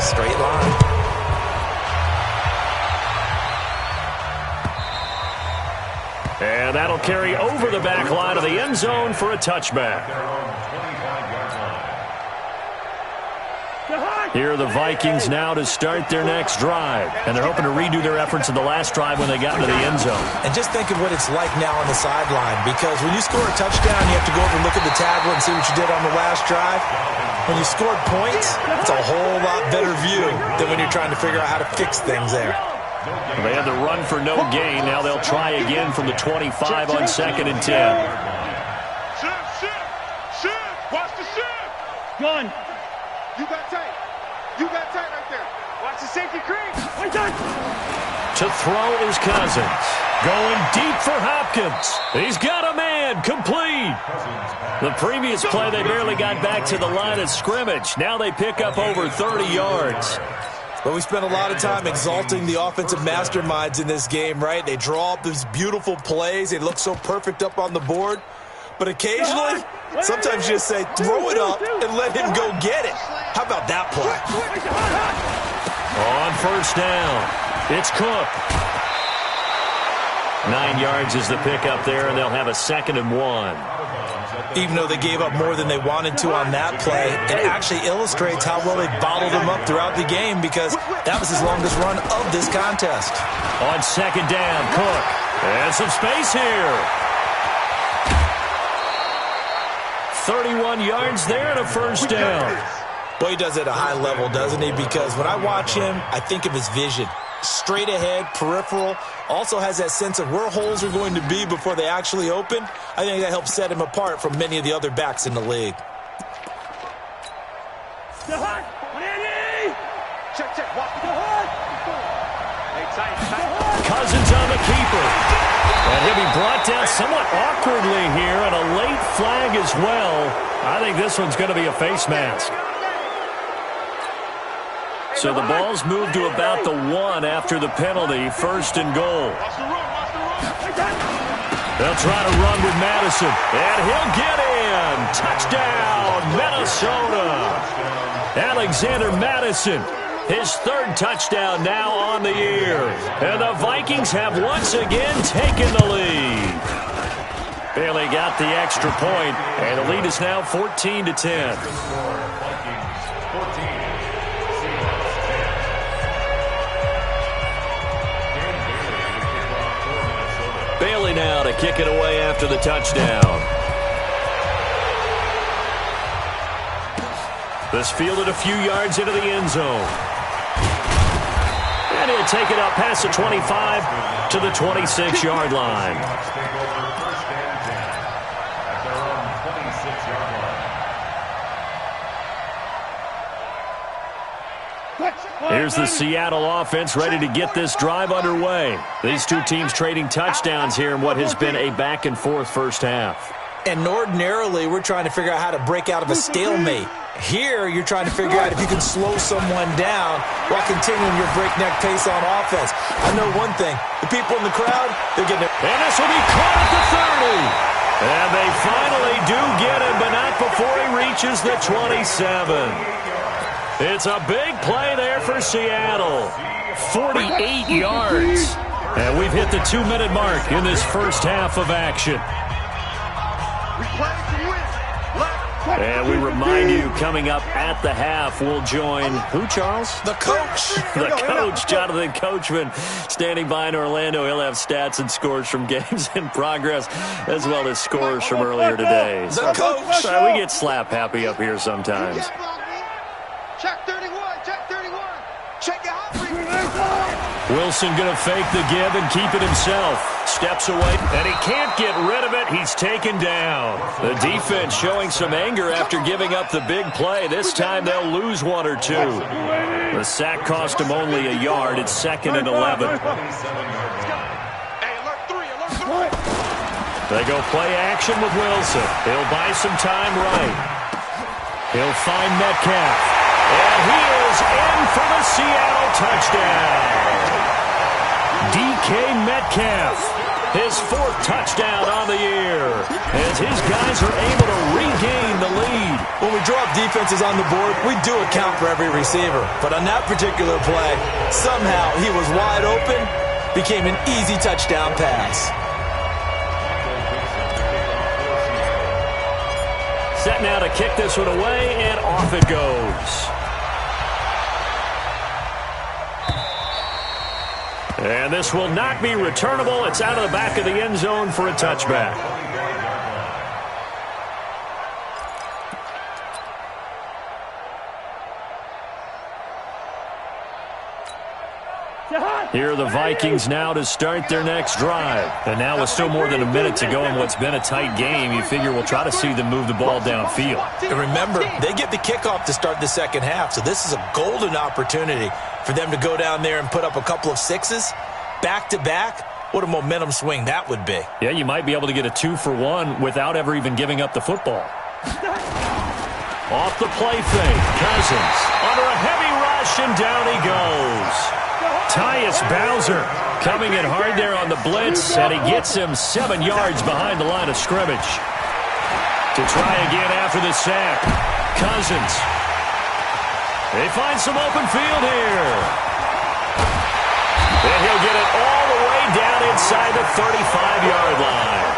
Straight line. And that'll carry over the back line of the end zone for a touchback. Here are the Vikings now to start their next drive. And they're hoping to redo their efforts in the last drive when they got into the end zone. And just think of what it's like now on the sideline, because when you score a touchdown, you have to go over and look at the tablet and see what you did on the last drive. When you scored points, it's a whole lot better view than when you're trying to figure out how to fix things there. They had the run for no gain. Now they'll try again from the 25 on 2nd and 10. Shift. Watch the shift. Gun. You got tight. You got tight right there. Watch the safety creep. To throw is Cousins. Going deep for Hopkins. He's got a man. Complete. The previous play, they barely got back to the line of scrimmage. Now they pick up over 30 yards. But we spent a lot of time exalting the offensive masterminds in this game, right? They draw up these beautiful plays. They look so perfect up on the board. But occasionally, sometimes you just say, throw it up and let him go get it. How about that play? On first down, it's Cook. 9 yards is the pickup there, and they'll have a 2nd and 1. Even though they gave up more than they wanted to on that play, it actually illustrates how well they bottled them up throughout the game, because that was his longest run of this contest. On 2nd down, Cook. And some space here. 31 yards there and a first down. Well, he does it at a high level, doesn't he? Because when I watch him, I think of his vision. Straight ahead, peripheral. Also has that sense of where holes are going to be before they actually open. I think that helps set him apart from many of the other backs in the league. Cousins on the keeper. And he'll be brought down somewhat awkwardly here, and a late flag as well. I think this one's going to be a face mask. So the ball's moved to about the 1 after the penalty, 1st and goal. They'll try to run with Madison, and he'll get in. Touchdown, Minnesota. Alexander Madison, his 3rd touchdown now on the year. And the Vikings have once again taken the lead. Bailey got the extra point, and the lead is now 14-10. Bailey now to kick it away after the touchdown. This fielded a few yards into the end zone. And he'll take it up past the 25 to the 26-yard line. Here's the Seattle offense ready to get this drive underway. These two teams trading touchdowns here in what has been a back-and-forth first half. And ordinarily, we're trying to figure out how to break out of a stalemate. Here, you're trying to figure out if you can slow someone down while continuing your breakneck pace on offense. I know one thing. The people in the crowd, they're getting it. And this will be caught at the 30. And they finally do get him, but not before he reaches the 27. It's a big play there for Seattle. 48 yards. And we've hit the 2-minute mark in this first half of action. And we remind you, coming up at the half, we'll join who, Charles? The coach. The coach, Jonathan Coachman, standing by in Orlando. He'll have stats and scores from games in progress, as well as scores from earlier today. The coach. We get slap happy up here sometimes. Check 31. Check it out. Wilson going to fake the give and keep it himself. Steps away, and he can't get rid of it. He's taken down. The defense showing some anger after giving up the big play. This time they'll lose 1 or 2. The sack cost him only a yard. It's 2nd and 11. They go play action with Wilson. He'll buy some time right. He'll find Metcalf. And he is in for the Seattle touchdown. DK Metcalf His 4th touchdown on the year, as his guys are able to regain the lead. When we draw up defenses on the board, we do account for every receiver. But on that particular play, somehow he was wide open, became an easy touchdown pass. Set now to kick this one away, and off it goes. And this will not be returnable. It's out of the back of the end zone for a touchback. Here are the Vikings now to start their next drive. And now with still more than a minute to go in what's been a tight game, you figure we'll try to see them move the ball downfield. And remember, they get the kickoff to start the second half, so this is a golden opportunity for them to go down there and put up a couple of sixes back-to-back. What a momentum swing that would be. Yeah, you might be able to get a 2-for-1 without ever even giving up the football. Off the play fake, Cousins under a heavy rush, and down he goes. Tyus Bowser coming in hard there on the blitz, and he gets him 7 yards behind the line of scrimmage. To try again after the sack, Cousins. They find some open field here. And he'll get it all the way down inside the 35-yard line.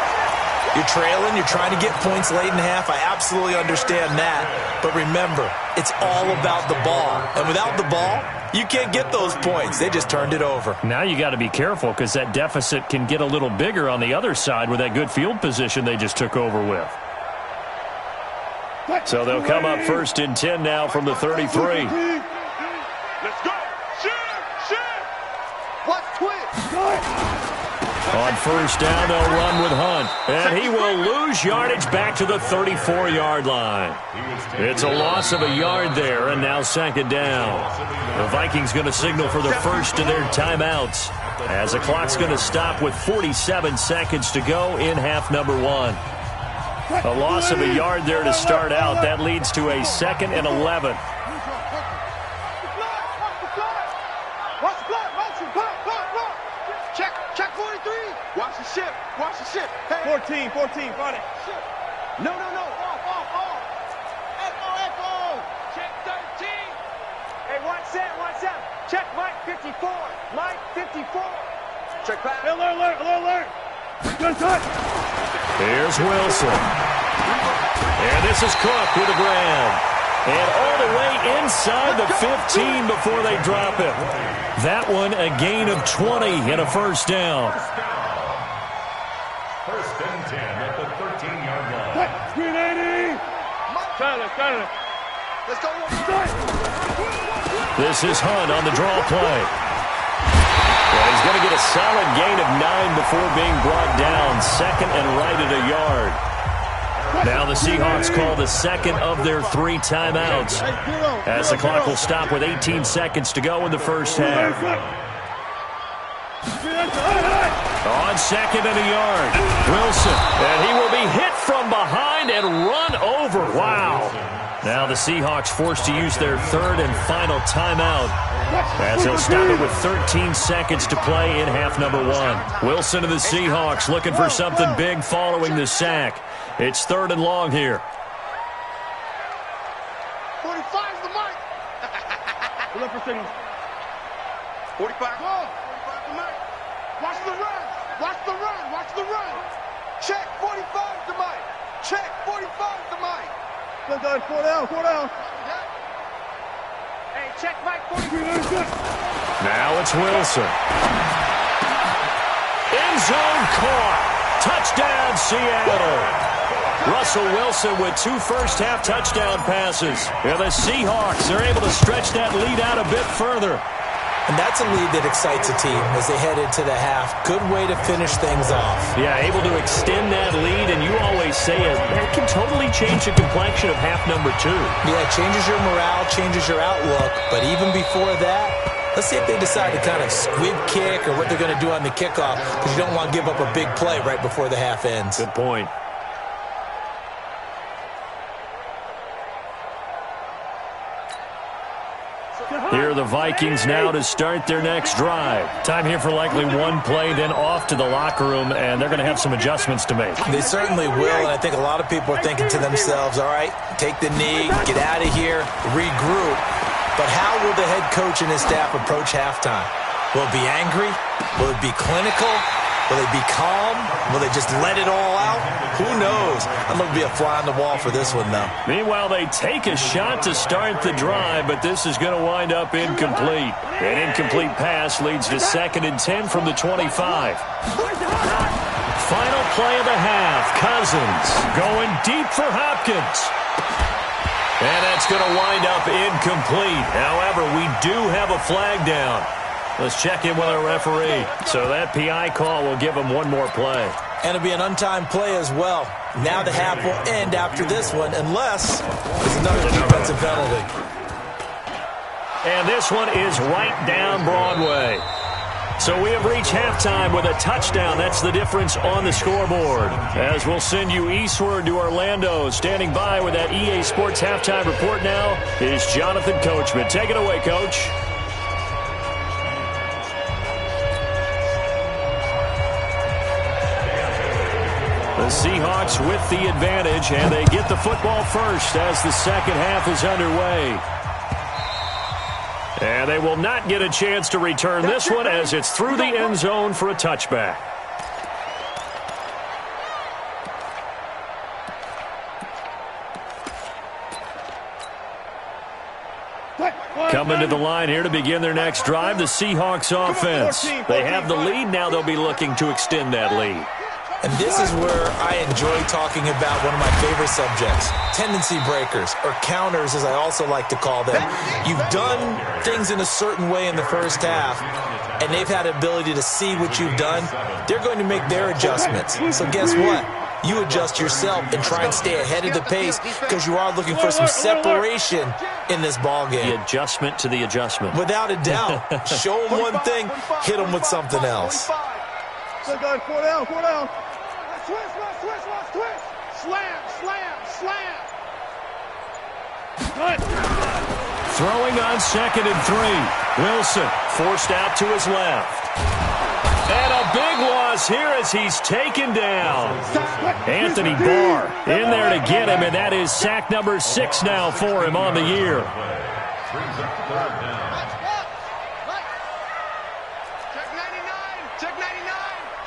You're trailing, you're trying to get points late in half. I absolutely understand that. But remember, it's all about the ball. And without the ball, you can't get those points. They just turned it over. Now you got to be careful because that deficit can get a little bigger on the other side with that good field position they just took over with. So they'll come up 1st and 10 now from the 33. Let's go. Watch twitch. On 1st down, they'll run with Hunt. And he will lose yardage back to the 34-yard line. It's a loss of a yard there, and now 2nd down. The Vikings going to signal for the first of their timeouts, as the clock's going to stop with 47 seconds to go in half number 1. A loss of a yard there to start out. That leads to a 2nd and 11. Check 43. Watch the ship. Watch the ship. Hey. 14, got it. No. Off. Echo. Check 13. Hey, watch that. Check Mike 54. Mike 54. Check back. Alert. Good touch. Here's Wilson. And this is Cook with a grab. And all the way inside the 15 before they drop him. That one a gain of 20 and a 1st down. 1st and 10 at the 13-yard line. Screen 80. Tyler. Let's go. This is Hunt on the draw play. Well, he's going to get a solid gain of 9 before being brought down. 2nd and right at a yard. Now the Seahawks call the 2nd of their 3 timeouts, as the clock will stop with 18 seconds to go in the 1st half. On 2nd and a yard, Wilson, and he will be hit from behind and run over. Wow. Now the Seahawks forced to use their 3rd and final timeout, as they'll stop it with 13 seconds to play in half number 1. Wilson and the Seahawks looking for something big following the sack. It's 3rd and long here. 45's the mic. Look for signals. 45. Go. 45's the mic. Watch the run. Check 45's the mic. Check 45's the mic. Good, 4 down. Hey, check Mike 43. Now it's Wilson. End zone caught. Touchdown, Seattle. Russell Wilson with 2 first-half touchdown passes. And the Seahawks are able to stretch that lead out a bit further. And that's a lead that excites a team as they head into the half. Good way to finish things off. Yeah, able to extend that lead, and you always say it can totally change the complexion of half number 2. Yeah, it changes your morale, changes your outlook. But even before that, let's see if they decide to kind of squib kick or what they're going to do on the kickoff, because you don't want to give up a big play right before the half ends. Good point. Here are the Vikings now to start their next drive. Time here for likely one play, then off to the locker room, and they're going to have some adjustments to make. They certainly will, and I think a lot of people are thinking to themselves, all right, take the knee, get out of here, regroup. But how will the head coach and his staff approach halftime? Will it be angry? Will it be clinical? Will they be calm? Will they just let it all out? Who knows? I'm going to be a fly on the wall for this one, though. Meanwhile, they take a shot to start the drive, but this is going to wind up incomplete. An incomplete pass leads to 2nd and 10 from the 25. Final play of the half. Cousins going deep for Hopkins. And that's going to wind up incomplete. However, we do have a flag down. Let's check in with our referee. So that PI call will give him one more play. And it'll be an untimed play as well. Now the half will end after this one, unless there's another defensive penalty. And this one is right down Broadway. So we have reached halftime with a touchdown. That's the difference on the scoreboard. As we'll send you eastward to Orlando. Standing by with that EA Sports halftime report now is Jonathan Coachman. Take it away, Coach. The Seahawks with the advantage, and they get the football first as the second half is underway. And they will not get a chance to return this one as it's through the end zone for a touchback. Coming to the line here to begin their next drive, the Seahawks offense. They have the lead. Now they'll be looking to extend that lead. And this is where I enjoy talking about one of my favorite subjects, tendency breakers, or counters as I also like to call them. You've done things in a certain way in the first half, and they've had the ability to see what you've done. They're going to make their adjustments. So guess what? You adjust yourself and try and stay ahead of the pace because you are looking for some separation in this ball game. The adjustment to the adjustment. Without a doubt. Show them one thing, hit them with something else. Still going, 4 down, 4 down. Twist. Slam. Throwing on 2nd and 3. Wilson forced out to his left. And a big loss here as he's taken down. Anthony Barr in there to get him, and that is sack number 6 now for him on the year. Check 99.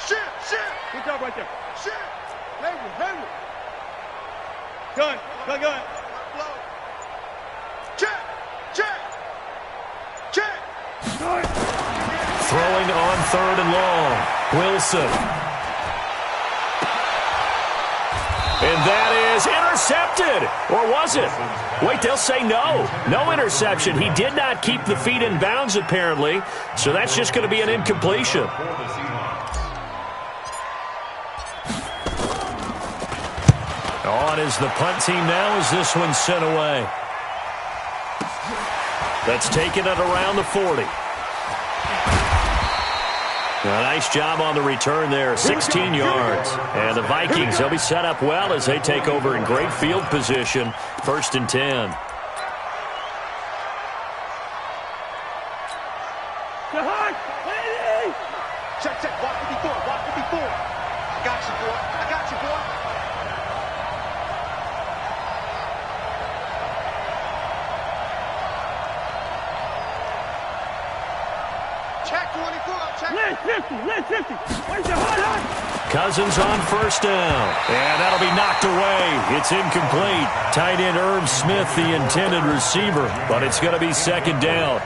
Shit. Good job right there. Shit. Henry. Gun. Check. Throwing on 3rd and long. Wilson. And that is intercepted. Or was it? Wait, they'll say no. No interception. He did not keep the feet in bounds, apparently. So that's just going to be an incompletion. On is the punt team now as this one's sent away. That's taken at around the 40. A nice job on the return there, 16 yards. And the Vikings, they'll be set up well as they take over in great field position, 1st and 10. Check. Walk with me forward. I got you, boy. Check 24. Let's 50. Where's your hot? Cousins on 1st down. And that'll be knocked away. It's incomplete. Tight end Irv Smith, the intended receiver. But it's going to be 2nd down.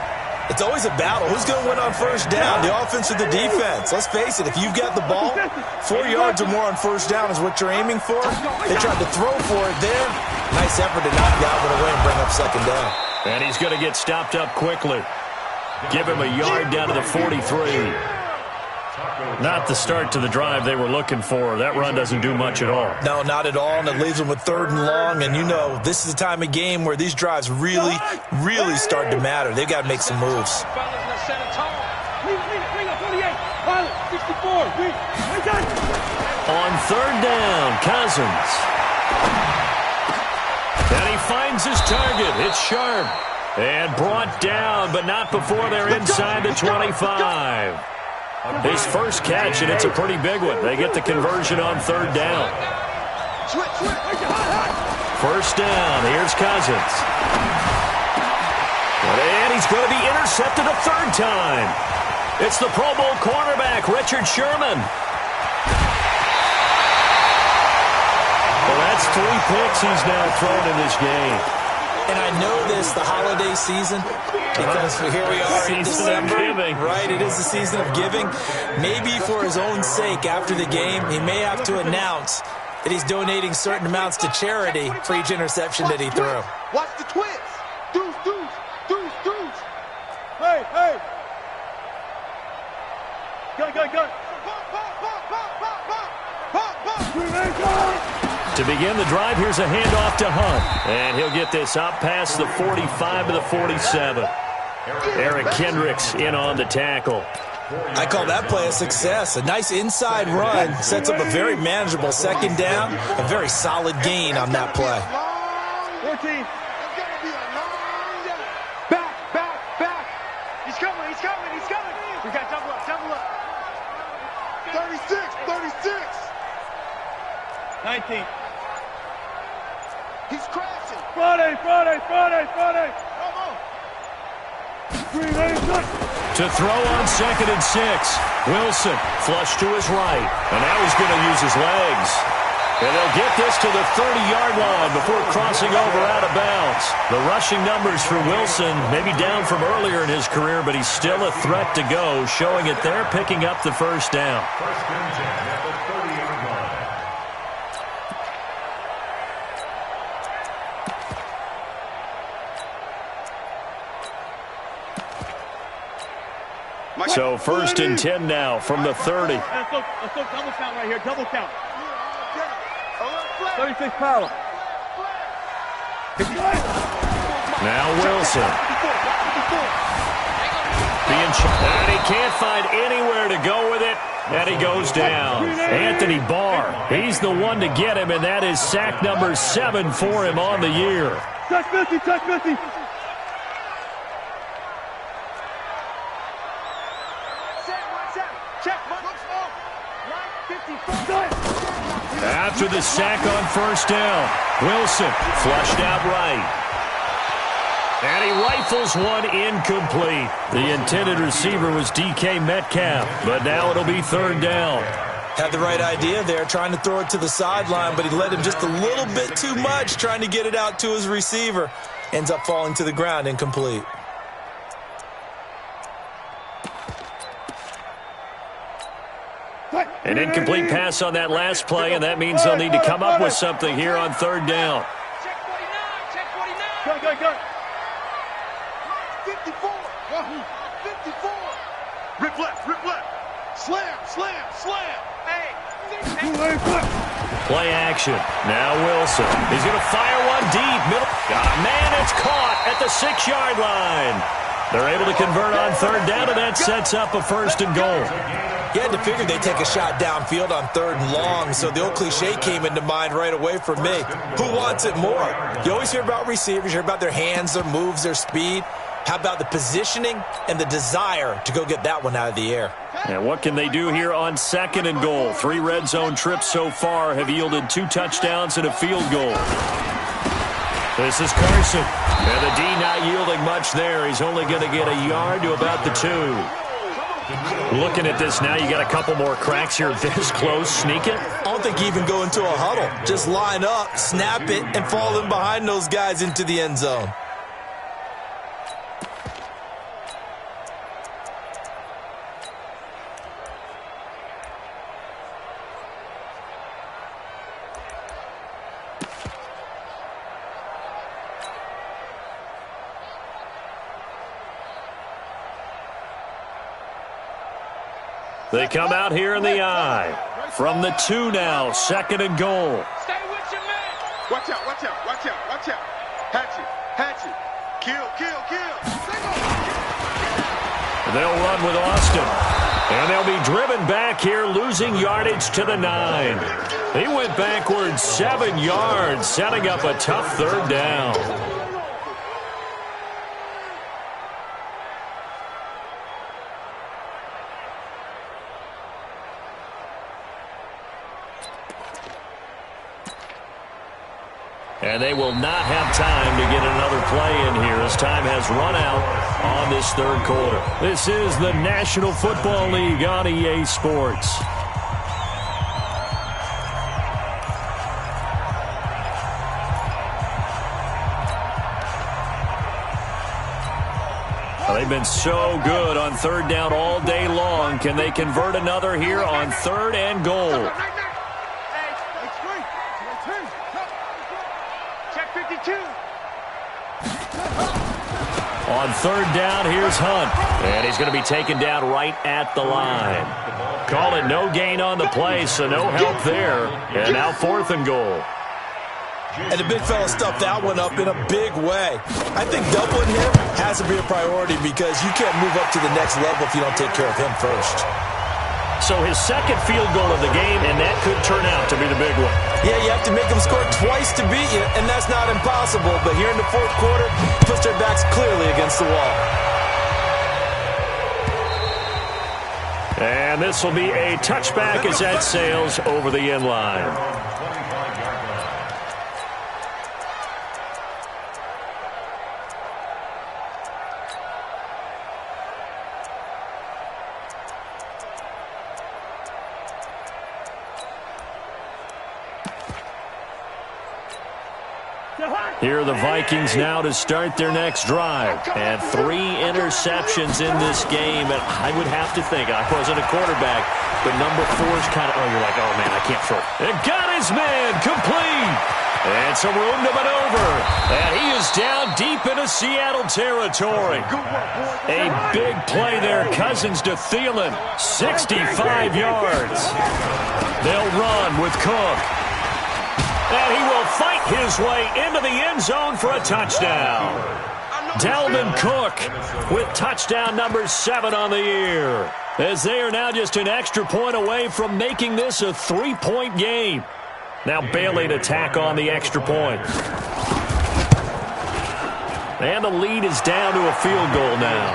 It's always a battle. Who's going to win on 1st down, the offense or the defense? Let's face it, if you've got the ball, 4 yards or more on 1st down is what you're aiming for. They tried to throw for it there. Nice effort to knock Galvin away and bring up 2nd down. And he's going to get stopped up quickly. Give him a yard down to the 43. Not the start to the drive they were looking for. That run doesn't do much at all. No, not at all, and it leaves them with 3rd and long. And you know, this is the time of game where these drives really start to matter. They've got to make some moves. On 3rd down, Cousins. And he finds his target. It's Sharp. And brought down, but not before they're inside the 25. His first catch, and it's a pretty big one. They get the conversion on third down. First down, here's Cousins. And he's going to be intercepted a third time. It's the Pro Bowl cornerback, Richard Sherman. Well, that's 3 picks he's now thrown in this game. And I know this, the holiday season, because here we are in December, right? It is the season of giving. Maybe for his own sake, after the game, he may have to announce that he's donating certain amounts to charity for each interception that he threw. Watch the twins. Deuce, deuce, deuce, deuce. Hey, hey. Gun, gun, gun. To begin the drive, here's a handoff to Hunt. And he'll get this up past the 45 to the 47. Eric Kendricks in on the tackle. I call that play a success. A nice inside run sets up a very manageable second down. A very solid gain on that play. 14. Back, back, back. He's coming, he's coming, he's coming. We got double up, double up. 36, 36. 19. He's crashing. Friday, Friday, Friday, Friday. Come on. To throw on 2nd and 6. Wilson flush to his right. And now he's going to use his legs. And they'll get this to the 30-yard line before crossing over out of bounds. The rushing numbers for Wilson maybe down from earlier in his career, but he's still a threat to go, showing it there, picking up the first down. First and 10 at the 30-yard line. So 1st and 10 now from the 30. Let's go double count right here, double count. 36 power. Now Wilson. And he can't find anywhere to go with it, and he goes down. Anthony Barr, he's the one to get him, and that is sack number 7 for him on the year. Touch 50, touch 50. After the sack on first down, Wilson flushed out right. And he rifles one incomplete. The intended receiver was DK Metcalf, but now it'll be third down. Had the right idea there, trying to throw it to the sideline, but he led him just a little bit too much, trying to get it out to his receiver. Ends up falling to the ground, incomplete. An incomplete pass on that last play, and that means they'll need to come up with something here on third down. Check 49, check 49. Go, go, go. 54. 54. Rip left, rip left. Slam, slam, slam. Hey. Play action. Now Wilson. He's going to fire one deep. Middle. Got a man. It's caught at the 6-yard line. They're able to convert on third down, and that sets up a 1st and goal. You had to figure they'd take a shot downfield on 3rd and long, so the old cliche came into mind right away for me. Who wants it more? You always hear about receivers, you hear about their hands, their moves, their speed. How about the positioning and the desire to go get that one out of the air? And what can they do here on 2nd and goal? 3 red zone trips so far have yielded 2 touchdowns and a field goal. This is Carson. And the D not yielding much there. He's only going to get a yard to about the 2. Looking at this now, you got a couple more cracks here this close. Sneak it. I don't think you even go into a huddle. Just line up, snap it, and fall in behind those guys into the end zone. They come out here in the eye. From the 2 now, 2nd and goal. Stay with your man. Watch out, watch out, watch out, watch out. Hatchet, hatchet. Kill, kill, kill. They'll run with Austin. And they'll be driven back here, losing yardage to the 9. He went backwards 7 yards, setting up a tough third down. And they will not have time to get another play in here as time has run out on this third quarter. This is the National Football League on EA Sports. Well, they've been so good on third down all day long. Can they convert another here on third and goal? On third down, here's Hunt. And he's going to be taken down right at the line. Call it no gain on the play, so no help there. And now fourth and goal. And the big fella stuffed that one up in a big way. I think doubling him has to be a priority because you can't move up to the next level if you don't take care of him first. So his second field goal of the game, and that could turn out to be the big one. Yeah, you have to make them score twice to beat you, and that's not impossible. But here in the fourth quarter, puts their backs clearly against the wall. And this will be a touchback as that sails over the end line. Here are the Vikings now to start their next drive. And 3 interceptions in this game. And I would have to think, I wasn't a quarterback, but number 4 is kind of, you're like, oh, man, I can't throw. And got his man complete. And some room to maneuver. And he is down deep into Seattle territory. A big play there. Cousins to Thielen. 65 yards. They'll run with Cook. And he will fight his way into the end zone for a touchdown. Dalvin Cook with touchdown number 7 on the year. As they are now just an extra point away from making this a 3-point game. Now Bailey to tack on the extra point. And the lead is down to a field goal now.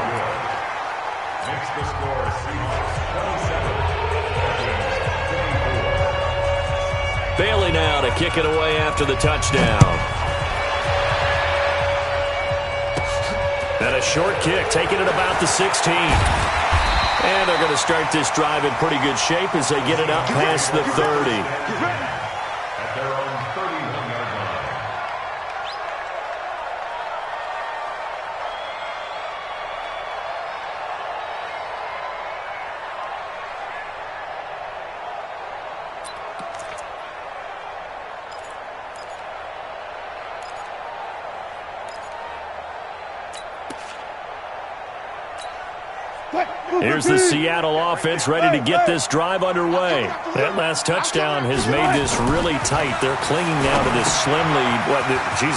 Makes the score Seahawks 27. Bailey now to kick it away after the touchdown. And a short kick, taking it about the 16. And they're going to start this drive in pretty good shape as they get it up past the 30. At their own 31-yard line. Here's the Seattle offense ready to get this drive underway. That last touchdown has made this really tight. They're clinging now to this slim lead.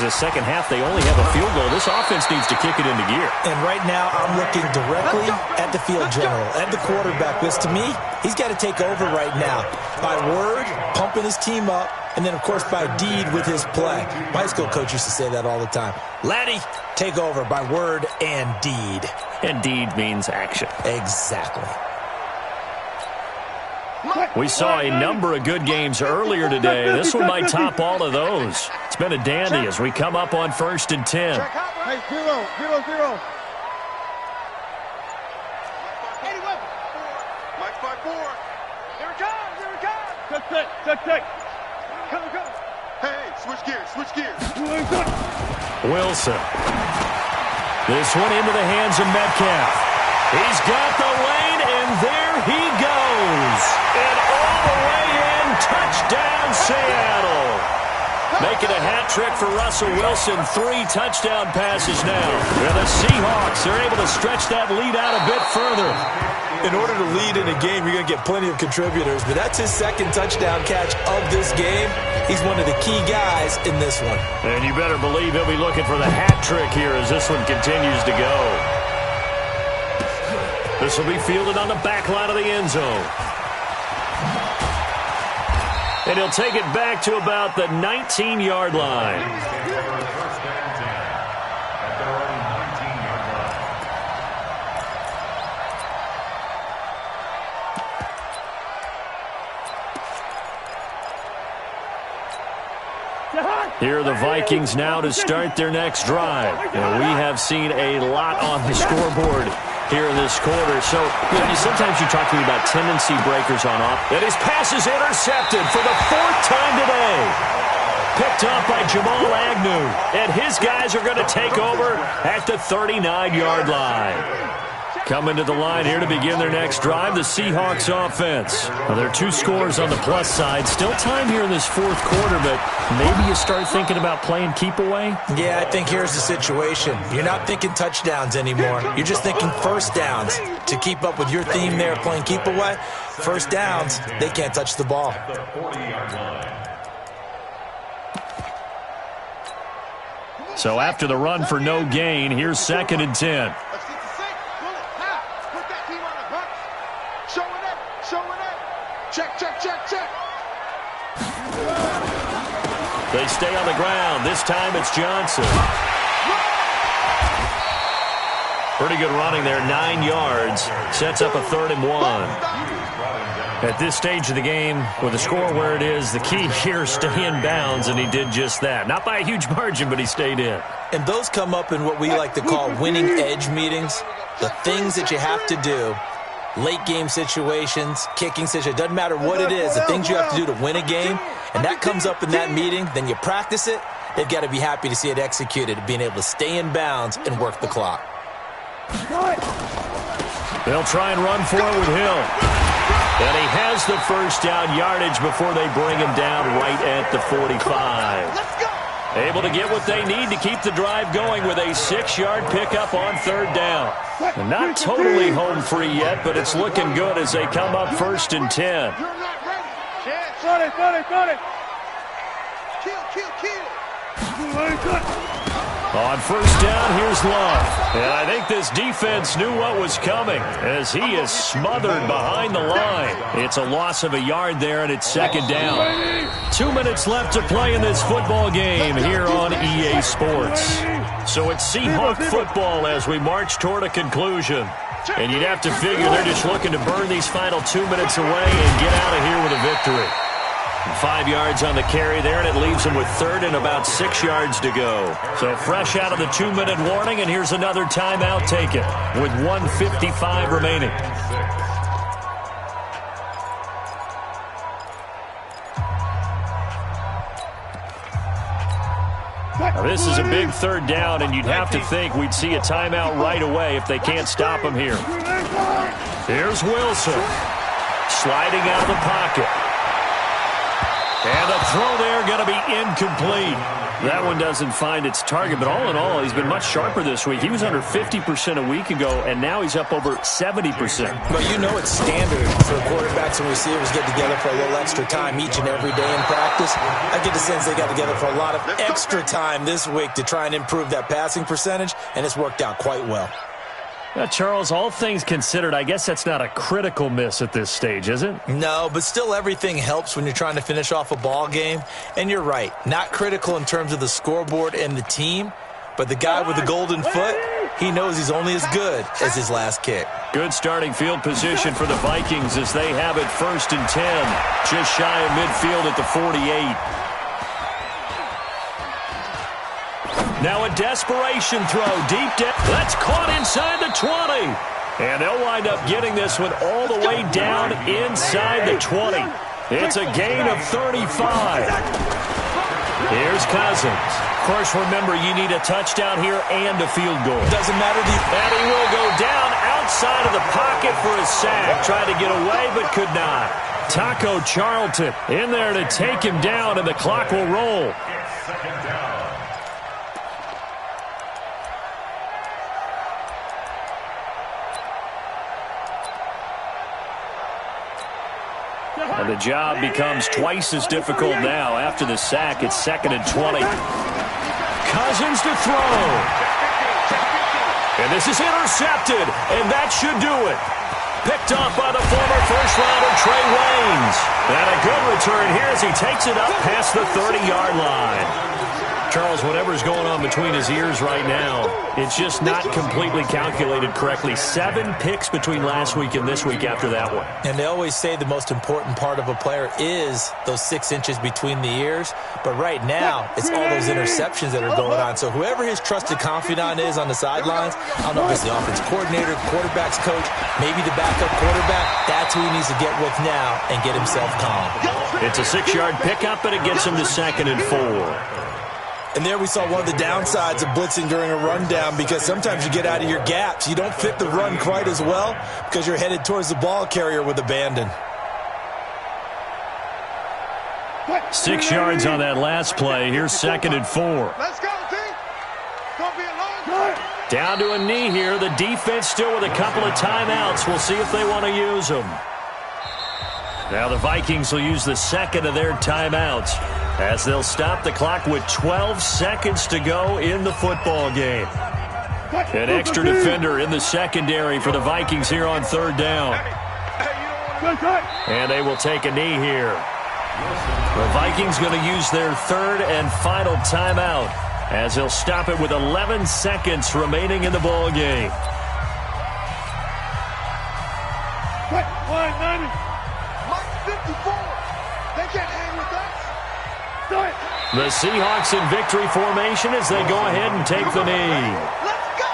Second half, they only have a field goal. This offense needs to kick it into gear. And right now, I'm looking directly at the field general, at the quarterback, because to me, he's got to take over right now. By word, pumping his team up, and then, of course, by deed with his play. My high school coach used to say that all the time. Laddie, take over by word and deed. And deed means action. Exactly. We saw a number of good games earlier today. This one might top all of those. It's been a dandy as we come up on 1st and 10. Hey, 0-0-0. Mike 5-4. Here it comes. Here it comes. Check. Come. Hey, switch gears. Wilson. This one into the hands of Metcalf. He's got the lane, and there he goes. And all the way in, touchdown Seattle. Making a hat trick for Russell Wilson. 3 touchdown passes now. And the Seahawks are able to stretch that lead out a bit further. In order to lead in a game, you're going to get plenty of contributors, but that's his second touchdown catch of this game. He's one of the key guys in this one. And you better believe he'll be looking for the hat trick here as this one continues to go. This will be fielded on the back line of the end zone. And he'll take it back to about the 19-yard line. First and 10. At their own 19-yard line. Here are the Vikings now to start their next drive. And we have seen a lot on the scoreboard here in this quarter. So sometimes you talk to me about tendency breakers on off. And his pass is intercepted for the 4th time today. Picked off by Jamal Agnew. And his guys are going to take over at the 39-yard line. Coming to the line here to begin their next drive, the Seahawks offense. Well, there are 2 scores on the plus side. Still time here in this 4th quarter, but maybe you start thinking about playing keep away? Yeah, I think here's the situation. You're not thinking touchdowns anymore. You're just thinking first downs. To keep up with your theme there, playing keep away, first downs, they can't touch the ball. So after the run for no gain, here's 2nd and 10. Check. They stay on the ground. This time it's Johnson. Pretty good running there, 9 yards. Sets up a 3rd and 1. At this stage of the game, with the score where it is, the key here is stay in bounds, and he did just that. Not by a huge margin, but he stayed in. And those come up in what we like to call winning edge meetings. The things that you have to do. Late game situations, kicking situations, doesn't matter what it is, the things you have to do to win a game, and that comes up in that meeting, then you practice it, they've got to be happy to see it executed, being able to stay in bounds and work the clock. They'll try and run for it with Hill. And he has the first down yardage before they bring him down right at the 45. Able to get what they need to keep the drive going with a 6-yard pickup on 3rd down. And not totally home free yet, but it's looking good as they come up 1st and 10. On 1st down, here's Love. And I think this defense knew what was coming as he is smothered behind the line. It's a loss of a yard there, and it's 2nd down. 2 minutes left to play in this football game here on EA Sports. So it's Seahawk football as we march toward a conclusion. And you'd have to figure they're just looking to burn these final 2 minutes away and get out of here with a victory. 5 yards on the carry there, and it leaves them with 3rd and about 6 yards to go. So fresh out of the 2-minute warning, and here's another timeout taken with 1:55 remaining. Now this is a big 3rd down, and you'd have to think we'd see a timeout right away if they can't stop him here. Here's Wilson. Sliding out of the pocket. And the throw there going to be incomplete. That one doesn't find its target, but all in all, he's been much sharper this week. He was under 50% a week ago, and now he's up over 70%. But you know it's standard for quarterbacks and receivers get together for a little extra time each and every day in practice. I get the sense they got together for a lot of extra time this week to try and improve that passing percentage, and it's worked out quite well. Charles, all things considered, I guess that's not a critical miss at this stage, is it? No, but still everything helps when you're trying to finish off a ball game. And you're right, not critical in terms of the scoreboard and the team, but the guy with the golden foot, he knows he's only as good as his last kick. Good starting field position for the Vikings as they have it 1st and 10, just shy of midfield at the 48. Now a desperation throw deep down. That's caught inside the 20. And they'll wind up getting this one all the way down inside the 20. It's a gain of 35. Here's Cousins. Of course, remember, you need a touchdown here and a field goal. Doesn't matter. And he will go down outside of the pocket for his sack. Tried to get away, but could not. Taco Charlton in there to take him down, and the clock will roll. And the job becomes twice as difficult now. After the sack, it's 2nd and 20. Cousins to throw. And this is intercepted, and that should do it. Picked off by the former first-rounder Trey Waynes. And a good return here as he takes it up past the 30-yard line. Charles, whatever's going on between his ears right now, it's just not completely calculated correctly. 7 picks between last week and this week after that one. And they always say the most important part of a player is those 6 inches between the ears. But right now, it's all those interceptions that are going on. So whoever his trusted confidant is on the sidelines, I don't know if it's the offense coordinator, quarterback's coach, maybe the backup quarterback, that's who he needs to get with now and get himself calm. It's a 6-yard pickup, and it gets him to 2nd and 4. And there we saw one of the downsides of blitzing during a rundown, because sometimes you get out of your gaps. You don't fit the run quite as well because you're headed towards the ball carrier with abandon. 6 yards on that last play. Here's 2nd and 4. Let's go, team. Gonna be a long play. Down to a knee here. The defense still with a couple of timeouts. We'll see if they want to use them. Now the Vikings will use the second of their timeouts as they'll stop the clock with 12 seconds to go in the football game. An extra defender in the secondary for the Vikings here on 3rd down. And they will take a knee here. The Vikings going to use their 3rd and final timeout as they'll stop it with 11 seconds remaining in the ball game. The Seahawks in victory formation as they go ahead and take the knee. Let's go!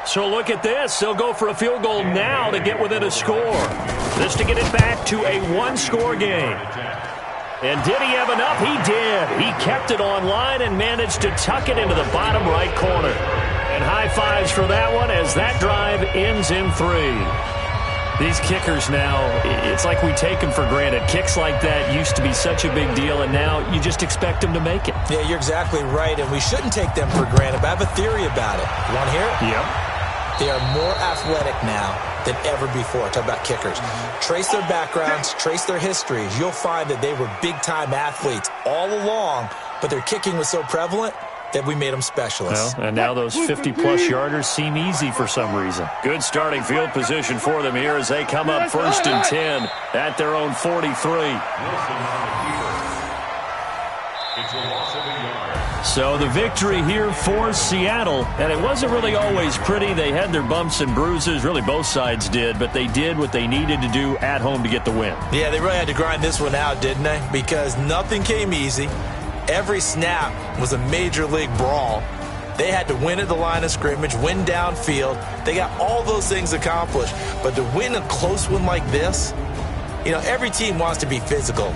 So look at this. They'll go for a field goal now to get within a score. This to get it back to a 1-score game. And did he have enough? He did. He kept it online and managed to tuck it into the bottom right corner. And high fives for that one as that drive ends in 3. These kickers now, it's like we take them for granted. Kicks like that used to be such a big deal, and now you just expect them to make it. Yeah, you're exactly right, and we shouldn't take them for granted, but I have a theory about it. You want to hear it? Yep. They are more athletic now than ever before. Talk about kickers. Trace their backgrounds, trace their histories. You'll find that they were big-time athletes all along, but their kicking was so prevalent that we made them specialists. Well, and now those 50-plus yarders seem easy for some reason. Good starting field position for them here as they come up 1st and 10 at their own 43. It's a loss of a yard. So the victory here for Seattle, and it wasn't really always pretty. They had their bumps and bruises, really both sides did, but they did what they needed to do at home to get the win. Yeah, they really had to grind this one out, didn't they? Because nothing came easy. Every snap was a major league brawl. They had to win at the line of scrimmage, win downfield. They got all those things accomplished. But to win a close one like this, you know, every team wants to be physical.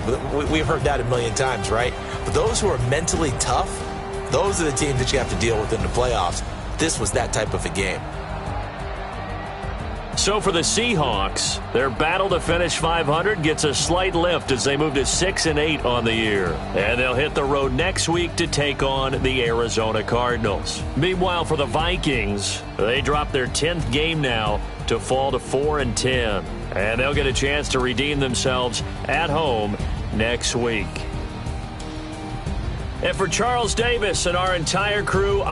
We've heard that a million times, right? But those who are mentally tough, those are the teams that you have to deal with in the playoffs. This was that type of a game. So for the Seahawks, their battle to finish 500 gets a slight lift as they move to 6-8 on the year. And they'll hit the road next week to take on the Arizona Cardinals. Meanwhile, for the Vikings, they drop their 10th game now to fall to 4-10. And they'll get a chance to redeem themselves at home next week. And for Charles Davis and our entire crew,